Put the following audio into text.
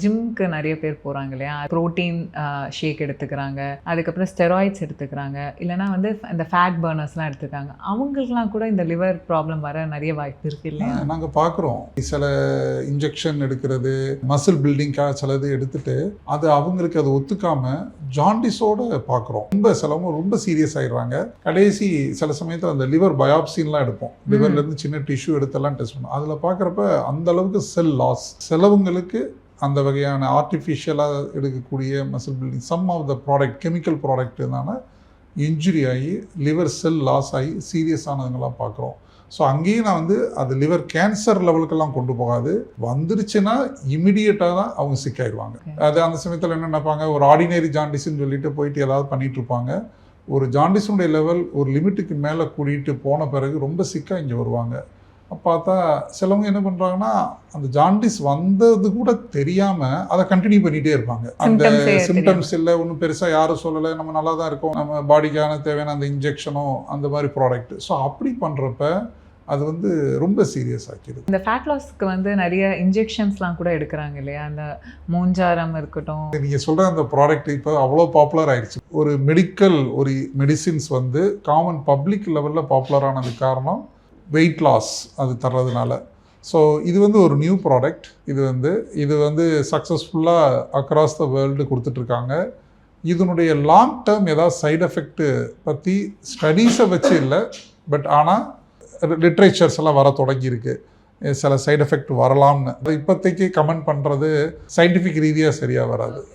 ஜிம்க்கு நிறைய பேர் போகிறாங்க இல்லையா, ப்ரோட்டீன் ஷேக் எடுத்துக்கிறாங்க, அதுக்கப்புறம் ஸ்டெராய்ட்ஸ் எடுத்துக்கிறாங்க, இல்லைனா வந்து இந்த ஃபேட் பர்னர்ஸ்லாம் எடுத்துக்கிறாங்க. அவங்களுக்குலாம் கூட இந்த லிவர் ப்ராப்ளம் வர நிறைய வாய்ப்பு இருக்குது இல்லையா? நாங்கள் பார்க்குறோம். சில இன்ஜெக்ஷன் எடுக்கிறது, மசில் பில்டிங்காக சிலது எடுத்துட்டு அது அவங்களுக்கு அது ஒத்துக்காமல் ஜாண்டிஸோடு பார்க்குறோம். சிலவங்க ரொம்ப சீரியஸ் ஆகிடுறாங்க. கடைசி சில சமயத்தில் அந்த லிவர் பயாப்சின்லாம் எடுப்போம். லிவர்லேருந்து சின்ன டிஷ்யூ எடுத்தெல்லாம் டெஸ்ட் பண்ணுவோம். அதில் பார்க்குறப்ப அந்த அளவுக்கு செல் லாஸ். சிலவங்களுக்கு அந்த வகையான ஆர்டிஃபிஷியலாக எடுக்கக்கூடிய muscle building some of the product chemical ப்ராடக்ட்னால இன்ஜுரி ஆகி லிவர் செல் லாஸ் ஆகி சீரியஸ் ஆனதுங்கெல்லாம் பார்க்குறோம். ஸோ அங்கேயும் நான் அது லிவர் கேன்சர் லெவலுக்கெல்லாம் கொண்டு போகாது. வந்துருச்சுன்னா இமிடியேட்டாக தான் அவங்க சிக்காயிடுவாங்க. அது அந்த சமயத்தில் என்ன நினைப்பாங்க, ஒரு ஆர்டினரி ஜாண்டிஸ்ன்னு சொல்லிட்டு போயிட்டு ஏதாவது பண்ணிட்டு இருப்பாங்க. ஒரு ஜாண்டிஸுடைய லெவல் ஒரு லிமிட்டுக்கு மேலே கூட்டிகிட்டு போன பிறகு ரொம்ப சிக்காக இங்கே வருவாங்க. பார்த்தா சிலவங்க என்ன பண்ணுறாங்கன்னா, அந்த ஜாண்டிஸ் வந்தது கூட தெரியாமல் அதை கண்டினியூ பண்ணிகிட்டே இருப்பாங்க. அந்த சிம்டம்ஸ் இல்லை, ஒன்றும் பெருசாக யாரும் சொல்லலை, நம்ம நல்லா தான் இருக்கோம், நம்ம பாடிக்கான தேவையான அந்த இன்ஜெக்ஷனோ அந்த மாதிரி ப்ராடக்ட். ஸோ அப்படி பண்ணுறப்ப அது ரொம்ப சீரியஸ் ஆக்கிடுது. இந்த ஃபேட் லாஸ்க்கு நிறைய இன்ஜெக்ஷன்ஸ்லாம் கூட எடுக்கிறாங்க இல்லையா, அந்த மூஞ்சாரம் இருக்கட்டும். நீங்கள் சொல்கிற அந்த ப்ராடக்ட் இப்போ அவ்வளோ பாப்புலர் ஆயிடுச்சு. ஒரு மெடிசின்ஸ் காமன் பப்ளிக் லெவலில் பாப்புலர் ஆனதுக்கு காரணம் வெயிட் லாஸ் அது தர்றதுனால. ஸோ இது ஒரு நியூ ப்ராடக்ட். இது சக்ஸஸ்ஃபுல்லாக அக்ராஸ் த வேர்ல்டு கொடுத்துட்ருக்காங்க. இதனுடைய லாங் டேர்ம் ஏதாவது சைடு எஃபெக்ட்டு பற்றி ஸ்டடீஸை வச்சு இல்லை, பட் ஆனால் லிட்ரேச்சர்ஸ் எல்லாம் வர தொடங்கியிருக்கு. சில சைடு எஃபெக்ட் வரலாம்னு. இப்போதைக்கு கமெண்ட் பண்ணுறது சயின்டிஃபிக் ரீதியாக சரியாக வராது.